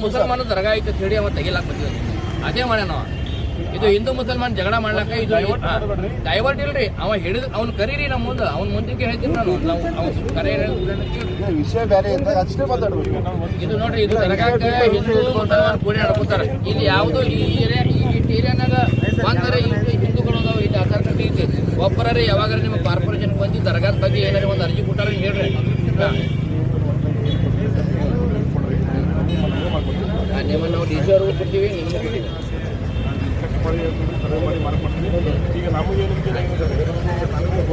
ಮುಸಲ್ಮಾನ ದರ್ಗಾ ಐತೆ ಹೇಳಿ ಅವ ತೆಗಿಲಾಕ್ ಬಂದಿದ್ವಿ ಅದೇ ಮಾಡ್ಯ ನಾವು ಇದು ಹಿಂದೂ ಮುಸಲ್ಮಾನ್ ಜಗಳ ಮಾಡ್ಲಾಕ ಇದು ಡೈವರ್ಟ್ ಇಲ್ರಿ ಅವ ಹಿಡಿದು ಅವ್ನು ಕರೀರಿ ನಮ್ಮ ಮುಂದೆ ಅವ್ನ ಮುಂದಕ್ಕೆ ಹೇಳ್ತೀನಿ ನಾನು ಕರೆ ವಿಷಯ ಬೇರೆ ಅಷ್ಟೇ ಮಾತಾಡ್ಬೇಕು. ಇದು ನೋಡ್ರಿ ಇದು ದರ್ಗಾಕ ಹಿಂದೂ ಮುಸಲ್ಮಾನ್ ಕೂಡಿ ನಡ್ಕೋತಾರ ಇಲ್ಲಿ ಯಾವುದು ಈ ಏರಿಯಾನಾಗ ಒಂದರೆ ಹಿಂದೂಗಳು ಅದಾವ ಇದು ಆಧಾರ್ ಕಾರ್ಡ್ ಐತಿ ಒಬ್ಬರೇ ಯಾವಾಗ ನಿಮ್ಮ ಕಾರ್ಪೊರೇಷನ್ ಬಂದು ದರ್ಗಾದ ಬಗ್ಗೆ ಏನಾರ ಒಂದು ಅರ್ಜಿ ಕೊಟ್ಟಾರ ಹೇಳ್ರಿ ನಿಮ್ಮನ್ನು ನಾವು ಡಿ ಸಿ ಅವ್ರಿಗೂ ಕೊಡ್ತೀವಿ ನಿಮ್ಮನ್ನು ಕೊಡ್ತೀವಿ. ಈಗ ನಮಗೇನಿದೆ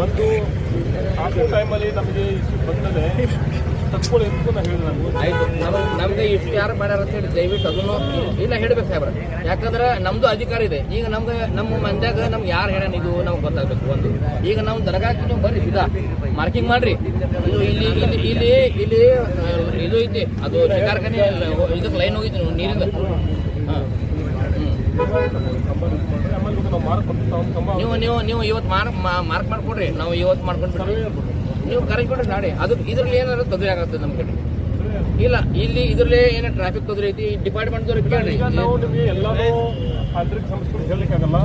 ಒಂದು ಆ ಟೈಮಲ್ಲಿ ನಮಗೆ ಇಶ್ಯೂ ಬಂದರೆ ತಕ್ಕೊಳ್ಳಿ ಅಂತ ನಾನು ಹೇಳಿದೆ ನಾನು ಆಯ್ತು ನಮ್ಗೆ ಇಷ್ಟು ಯಾರು ಮಾಡ್ಯಾರ ಅಂತ ಹೇಳಿ ದಯವಿಟ್ಟು ಅದನ್ನು ಇಲ್ಲ ಹೇಳ್ಬೇಕು ಸಾಹೇಬ್ರ ಯಾಕಂದ್ರೆ ನಮ್ದು ಅಧಿಕಾರ ಇದೆ ಈಗ ನಮ್ಮ ಮಂದ್ಯಾಗ ನಮ್ಗೆ ಯಾರು ಹೇಳ್ಯಾನ ಇದು ನಮ್ಗೆ ಗೊತ್ತಾಗಬೇಕು ಒಂದು ಈಗ ನಾವು ದರ್ಗಾಕ್ಕೆ ನೀವು ಬರ್ರಿ ಸೀದಾ ಮಾರ್ಕಿಂಗ್ ಮಾಡ್ರಿ ಇದು ಇಲ್ಲಿ ಇಲ್ಲಿ ಇಲ್ಲಿ ಇಲ್ಲಿ ಇದು ಐತಿ ಅದು ಕಾರ್ಖಾನೆ ಇದಕ್ಕೆ ಲೈನ್ ಹೋಗಿತ್ತು ನೀರಿಂದ ಹಾಂ ನೀವು ಇವತ್ತು ಮಾರ್ಕ್ ಮಾಡ್ಕೊಡ್ರಿ ನಾವು ಇವತ್ತು ಮಾಡ್ಕೊಂಡ್ಬಿಡ್ರಿ ನೀವು ಕರೆಕ್ಟ್ ಕೊಡ್ರಿ ನಾಳೆ ಅದು ಇದ್ರಲ್ಲಿ ಏನಾದ್ರು ತೊಂದರೆ ಆಗುತ್ತೆ ನಮ್ಮ ಕಡೆ ಇಲ್ಲ ಇಲ್ಲಿ ಇದ್ರಲ್ಲೇ ಏನೋ ಟ್ರಾಫಿಕ್ ತೊಂದರೆ ಐತಿ ಡಿಪಾರ್ಟ್ಮೆಂಟ್ದವ್ರಿಗೆ ಕೇಳ್ರಿ ನಾವು ನಿಮಗೆ ಎಲ್ಲರೂ ಆಂತರಿಕ ಸಮಸ್ಯೆಗಳು ಹೇಳಲಿಕ್ಕಾಗಲ್ಲ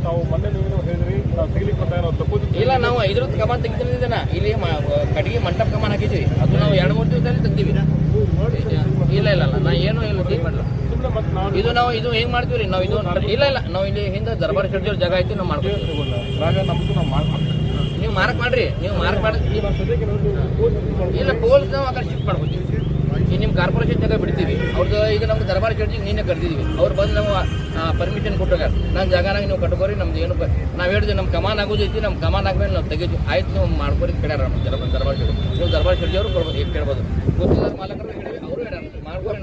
ನಾವು ಮೊನ್ನೆ ನೀವು ಹೇಳಿದ್ರಿ ನಾವು ತೆಗಿಲಿಕ್ಕೆ ಬರ್ತಾ ನಾವು ತಗೋತೀವಿ ಇಲ್ಲ ನಾವು ಇದ್ರದ್ದು ಕಮಾನ್ ತೆಗಿತಿದ್ದೇನ ಇಲ್ಲಿ ಕಡೆಗೆ ಮಂಟಪ ಕಮಾನ್ ಹಾಕಿದ್ದೀವಿ ಅದು ನಾವು 2-3 ದಿವಸದಲ್ಲಿ ತೆಗ್ತೀವಿ ಇಲ್ಲ ಇಲ್ಲ ನಾ ಏನೂ ಇಲ್ಲ ಟೀಕ್ ಮಾಡಲ್ಲ ಇದು ನಾವು ಇದು ಹೆಂಗ್ ಮಾಡ್ತೀವಿ ನಾವು ಇದು ಇಲ್ಲ ನಾವು ಇಲ್ಲಿ ಹಿಂದೆ ದರ್ಬಾರ್ ಶೆಡ್ಯೂಲ್ ಜಾಗ ಐತಿ ನಾವು ಮಾಡ್ತೀವಿ ನಮ್ದು ನಾವು ಮಾಡ್ತೀವಿ ನೀವು ಮಾರ್ಕ್ ಮಾಡ್ರಿ ನೀವು ಮಾರ್ಕ್ ಮಾಡಿ ಇಲ್ಲ ಪೋಲ್ಸ್ ನಾವು ಆ ಕಡೆ ಶಿಫ್ಟ್ ಮಾಡ್ಕೊತೀವಿ ಈಗ ನಿಮ್ಮ ಕಾರ್ಪೊರೇಷನ್ ಜಾಗ ಬಿಡ್ತೀವಿ ಅವ್ರದ್ದು ಈಗ ನಮ್ಗೆ ದರ್ಬಾರ್ ಚರ್ಚಿಗೆ ನೀನೇ ಕರ್ತಿದ್ದೀವಿ ಅವ್ರು ಬಂದು ನಾವು ಪರ್ಮಿಷನ್ ಕೊಟ್ಟಾಗ ನನ್ನ ಜಾಗನಾಗ ನೀವು ಕಟ್ಕೋರಿ ನಮ್ದು ಏನು ನಾವು ಹೇಳಿದ್ವಿ ನಮ್ಮ ಕಮಾನ್ ಆಗೋದೈತಿ ನಮ್ಮ ಕಮಾನ್ ಆದ್ಮೇಲೆ ನಾವು ತೆಗಿತೀವಿ ಆಯ್ತು ನೀವು ಮಾಡ್ಕೋರಿ ಕೇಳ್ಯಾರ ನಮ್ಮ ದರ್ಬಾರ್ ಚರ್ಚಿ ನೀವು ದರ್ಬಾರ್ ಚರ್ಚಿ ಅವರು ಕೊಡ್ಬೋದು ಈಗ ಕೇಳ್ಬೋದು ಗೊತ್ತಿಲ್ಲ ಮಾಲಕರು ಹೇಳಿವಿ ಅವರು ಹೇಳ್ಯಾರ ಮಾಡ್ಕೋರಿ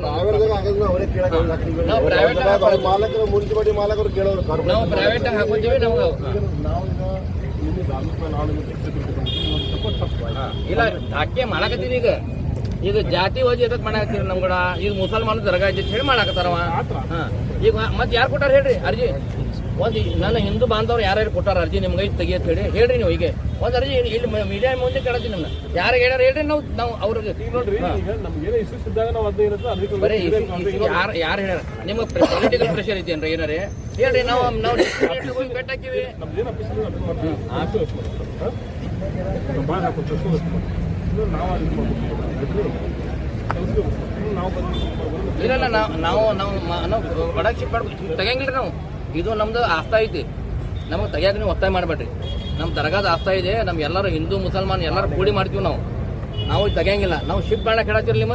ನಾವು ಪ್ರೈವೇಟ್ ಮಾಲಕರು ಮುನ್ಸಿಪಾಲಿಟಿ ಮಾಲಕರು ಕೇಳೋರು ನಾವು ಪ್ರೈವೇಟಾಗಿ ಹಾಕೋತೀವಿ ನಮ್ಗೆ ಇಲ್ಲ ಧಾಕೆ ಮಾಡಕತ್ತೀವಿ ಈಗ ಜಾತಿ ವಜಿ ಎದಕ್ ಮಾಡಕತ್ತೀರಿ ನಮ್ ಕೂಡ ಈಗ ಮುಸಲ್ಮಾನ ದರ್ಗಾ ಐತಿ ಹೇಳಿ ಮಾಡಕತ್ತಾರವ ಈಗ ಮತ್ತೆ ಯಾರು ಕೊಟ್ಟಾರ ಹೇಳ್ರಿ ಅರ್ಜಿ ಒಂದು ನನ್ನ ಹಿಂದೂ ಬಾಂಧವ್ರು ಯಾರ್ಯಾರು ಕೊಟ್ಟಾರ ಅರ್ಜಿ ನಿಮ್ಗೆ ಐತಿ ತೆಗಿಯತ್ ಹೇಳಿ ಹೇಳ್ರಿ ನೀವು ಈಗ ಒಂದು ಅರ್ಜಿ ಇಲ್ಲಿ ಮೀಡಿಯಾ ಮುಂದೆ ಕೇಳತ್ತೀನಿ ನಿಮ್ನ ಯಾರು ಹೇಳ್ಯಾರ ಹೇಳ್ರಿ ನಾವು ಅವ್ರಿಗೆ ಬರೀ ಯಾರು ಹೇಳ್ಯಾರ ನಿಮ್ಗೆ ಪೊಲಿಟಿಕಲ್ ಪ್ರೆಷರ್ ಐತಿ ಏನ್ರಿ ಏನಾರೇ ಹೇಳ್ರಿ ನಾವು ಬೆಟ್ ಹಾಕಿವಿ ಇಲ್ಲ ನಾವು ಒಡಕ್ ಶಿಫ್ಟ್ ಮಾಡ್ಬೇಕು ತೆಗಿಯಂಗಿಲ್ಲ ನಾವು ಇದು ನಮ್ದು ಆಸ್ತಾ ಐತಿ ನಮಗೆ ತೆಗಿಯಾಕ ನೀವು ಒತ್ತಾಯ ಮಾಡಬೇಡ್ರಿ ನಮ್ಮ ದರ್ಗಾದ ಆಸ್ತಾ ಇದೆ ನಮ್ಗೆ ಎಲ್ಲರೂ ಹಿಂದೂ ಮುಸಲ್ಮಾನ್ ಎಲ್ಲರೂ ಕೂಡಿ ಮಾಡ್ತೀವಿ ನಾವು ತೆಗಿಯಂಗಿಲ್ಲ ನಾವು ಶಿಫ್ಟ್ ಮಾಡಕ್ಕೆ ಹೇಳತ್ತಿರಲಿ